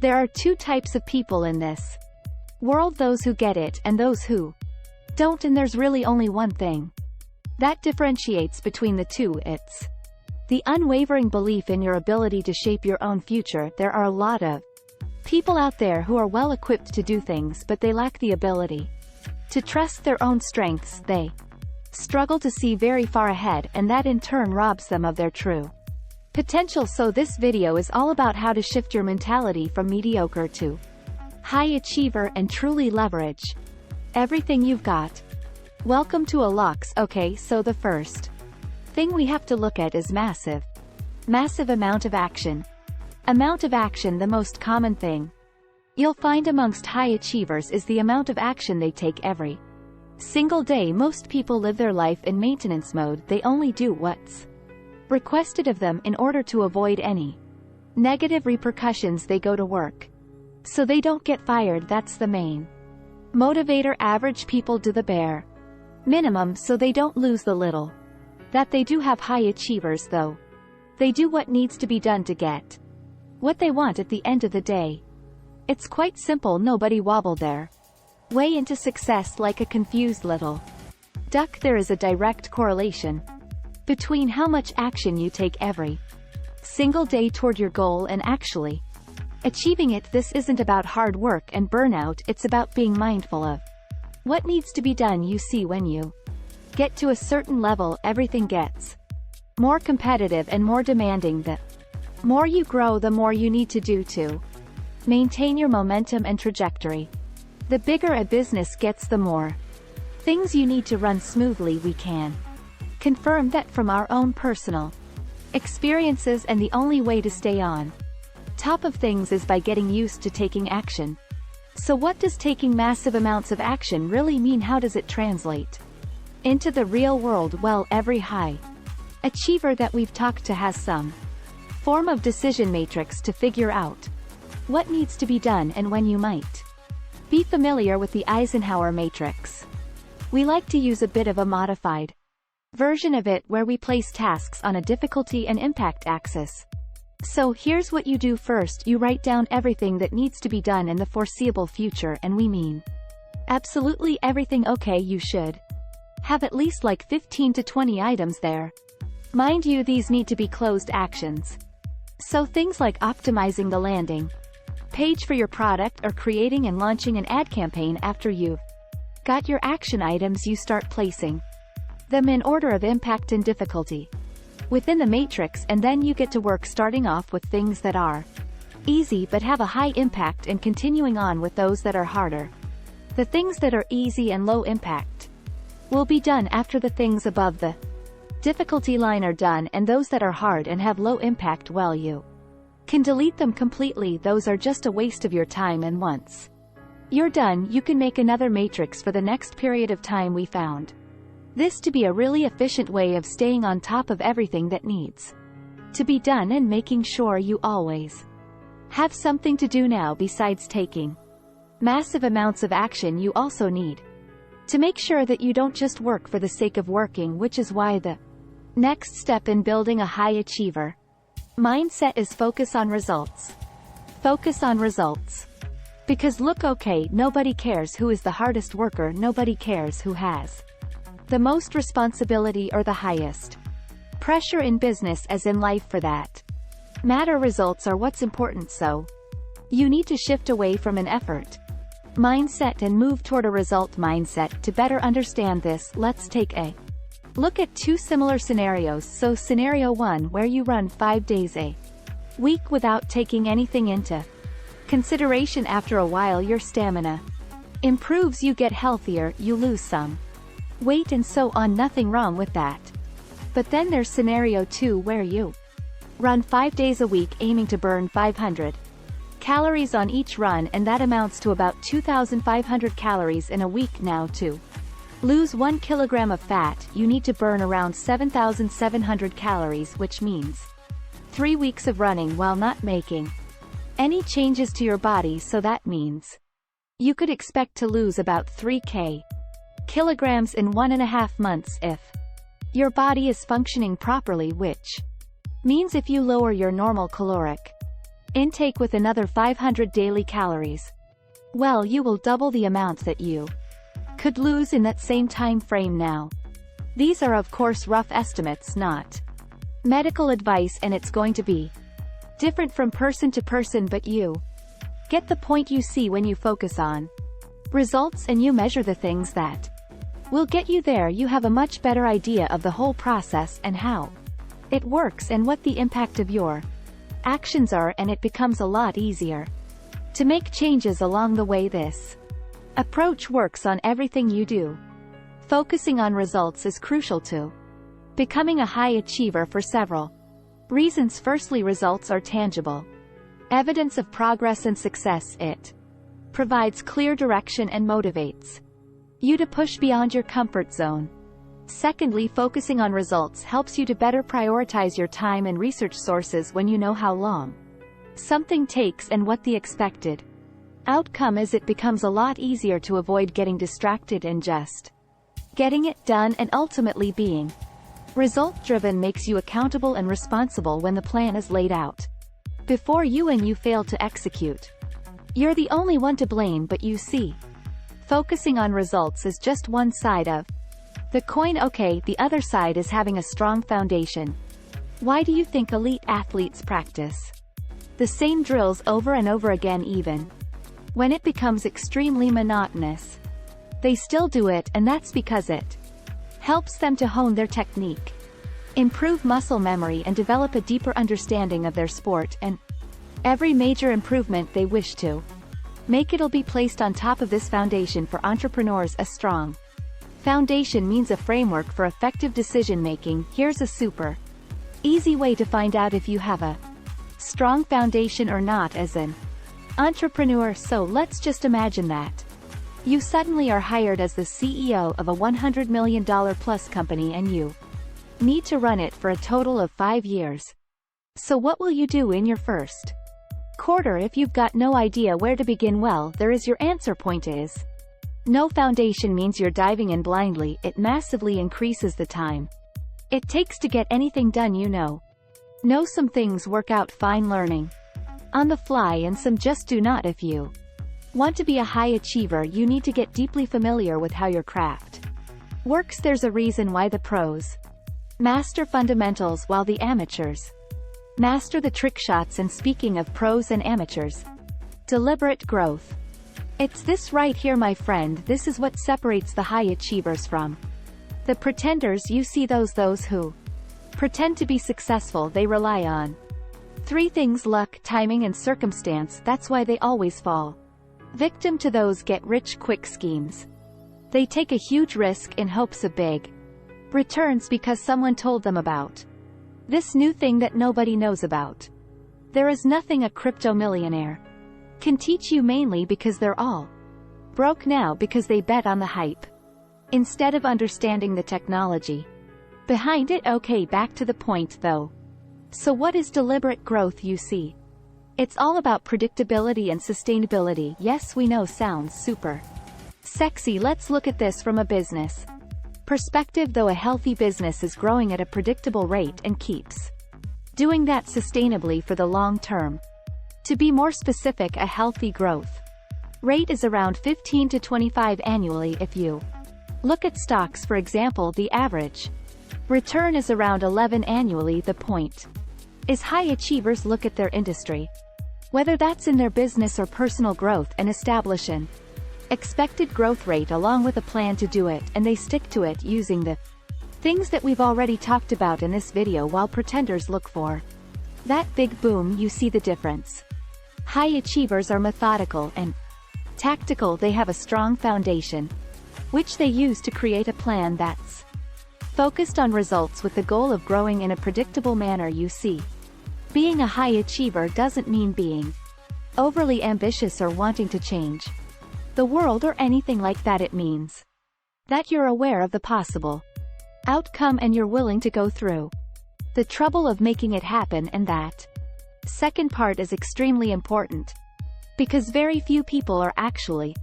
There are two types of people in this world: those who get it and those who don't, and there's really only one thing that differentiates between the two. It's the unwavering belief in your ability to shape your own future. There are a lot of people out there who are well equipped to do things, but they lack the ability to trust their own strengths. They struggle to see very far ahead, and that in turn robs them of their true potential. So this video is all about how to shift your mentality from mediocre to high achiever and truly leverage everything you've got. Welcome to Alox. Okay, so the first thing we have to look at is massive amount of action. Amount of action. The most common thing you'll find amongst high achievers is the amount of action they take every single day. Most people live their life in maintenance mode. They only do what's requested of them in order to avoid any negative repercussions. They go to work so they don't get fired. That's the main motivator. Average people do the bare minimum so they don't lose the little that they do have. High achievers, though, they do what needs to be done to get what they want at the end of the day. It's quite simple. Nobody wobble their way into success like a confused little duck. There is a direct correlation between how much action you take every single day toward your goal and actually achieving it. This isn't about hard work and burnout. It's about being mindful of what needs to be done. You see, when you get to a certain level, everything gets more competitive and more demanding. The more you grow, the more you need to do to maintain your momentum and trajectory. The bigger a business gets, the more things you need to run smoothly. We can confirm that from our own personal experiences, and the only way to stay on top of things is by getting used to taking action. So what does taking massive amounts of action really mean? How does it translate into the real world? Well, every high achiever that we've talked to has some form of decision matrix to figure out what needs to be done and when. You might be familiar with the Eisenhower matrix. We like to use a bit of a modified version of it, where we place tasks on a difficulty and impact axis. So here's what you do. First, you write down everything that needs to be done in the foreseeable future, and we mean absolutely everything. Okay, you should have at least like 15 to 20 items there. Mind you, these need to be closed actions. So things like optimizing the landing page for your product, or creating and launching an ad campaign. After you've got your action items, you start placing them in order of impact and difficulty within the matrix, and then you get to work, starting off with things that are easy but have a high impact, and continuing on with those that are harder. The things that are easy and low impact will be done after the things above the difficulty line are done, and those that are hard and have low impact, well, you can delete them completely. Those are just a waste of your time, and once you're done, you can make another matrix for the next period of time. We found this to be a really efficient way of staying on top of everything that needs to be done, and making sure you always have something to do. Now, besides taking massive amounts of action, you also need to make sure that you don't just work for the sake of working, which is why the next step in building a high achiever mindset is focus on results. Focus on results. Because look, okay, nobody cares who is the hardest worker. Nobody cares who has the most responsibility or the highest pressure in business, as in life, for that matter. Results are what's important. So you need to shift away from an effort mindset and move toward a result mindset. To better understand this, let's take a look at two similar scenarios. So scenario 1, where you run 5 days a week without taking anything into consideration. After a while, your stamina improves, you get healthier, you lose some weight, and so on. Nothing wrong with that. But then there's scenario 2, where you run 5 days a week aiming to burn 500 calories on each run, and that amounts to about 2,500 calories in a week. Now, to lose 1 kilogram of fat, you need to burn around 7,700 calories, which means 3 weeks of running while not making any changes to your body. So that means you could expect to lose about 3 kilograms in 1.5 months if your body is functioning properly, which means if you lower your normal caloric Intake with another 500 daily calories. Well, you will double the amount that you could lose in that same time frame now. These are of course rough estimates, not medical advice, and it's going to be different from person to person, but you get the point. You see, when you focus on results and you measure the things that will get you there, you have a much better idea of the whole process and how it works and what the impact of your actions are, and it becomes a lot easier to make changes along the way. This approach works on everything you do. Focusing on results is crucial to becoming a high achiever for several reasons. Firstly, results are tangible evidence of progress and success. It provides clear direction and motivates you to push beyond your comfort zone. Secondly, focusing on results helps you to better prioritize your time and research sources when you know how long something takes and what the expected outcome is. It becomes a lot easier to avoid getting distracted and just getting it done, and ultimately being result-driven makes you accountable and responsible when the plan is laid out before you and you fail to execute. You're the only one to blame, but you see, focusing on results is just one side of the coin. Okay, the other side is having a strong foundation. Why do you think elite athletes practice the same drills over and over again even when it becomes extremely monotonous? They still do it, and that's because it helps them to hone their technique, improve muscle memory, and develop a deeper understanding of their sport, and every major improvement they wish to make, it'll be placed on top of this foundation. For entrepreneurs, a strong foundation means a framework for effective decision-making. Here's a super easy way to find out if you have a strong foundation or not as an entrepreneur. So let's just imagine that you suddenly are hired as the CEO of a $100 million plus company, and you need to run it for a total of 5 years. So what will you do in your first quarter if you've got no idea where to begin? Well, there is your answer. Point is, no foundation means you're diving in blindly. It massively increases the time it takes to get anything done. You know some things work out fine learning on the fly, and some just do not. If you want to be a high achiever, you need to get deeply familiar with how your craft works. There's a reason why the pros master fundamentals while the amateurs master the trick shots. And speaking of pros and amateurs, deliberate growth. It's this right here, my friend. This is what separates the high achievers from the pretenders. You see, those who pretend to be successful, they rely on 3 things: luck, timing, and circumstance. That's why they always fall victim to those get-rich-quick schemes. They take a huge risk in hopes of big returns because someone told them about this new thing that nobody knows about. There is nothing a crypto millionaire can teach you, mainly because they're all broke now because they bet on the hype instead of understanding the technology behind it. Okay, back to the point though. So what is deliberate growth? You see, it's all about predictability and sustainability. Yes, we know, sounds super sexy. Let's look at this from a business perspective though. A healthy business is growing at a predictable rate and keeps doing that sustainably for the long term. To be more specific, a healthy growth rate is around 15 to 25 annually. If you look at stocks, for example, the average return is around 11 annually. The point is, high achievers look at their industry, whether that's in their business or personal growth, and establish an expected growth rate along with a plan to do it, and they stick to it using the things that we've already talked about in this video, while pretenders look for that big boom. You see the difference? High achievers are methodical and tactical. They have a strong foundation, which they use to create a plan that's focused on results with the goal of growing in a predictable manner. You see, being a high achiever doesn't mean being overly ambitious or wanting to change the world or anything like that. It means that you're aware of the possible outcome and you're willing to go through the trouble of making it happen. And that second part is extremely important, because very few people are actually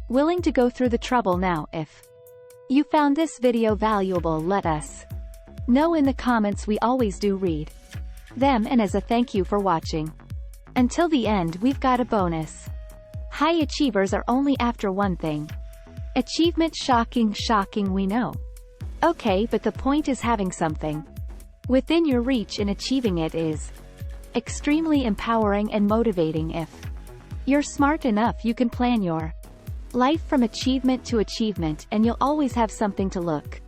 willing to go through the trouble. Now, if you found this video valuable, let us know in the comments. We always do read them, and as a thank you for watching, Until the end we've got a bonus. High achievers are only after one thing. Achievement. Shocking, we know. Okay, but the point is having something within your reach, and achieving it is extremely empowering and motivating. If you're smart enough, you can plan your life from achievement to achievement, and you'll always have something to look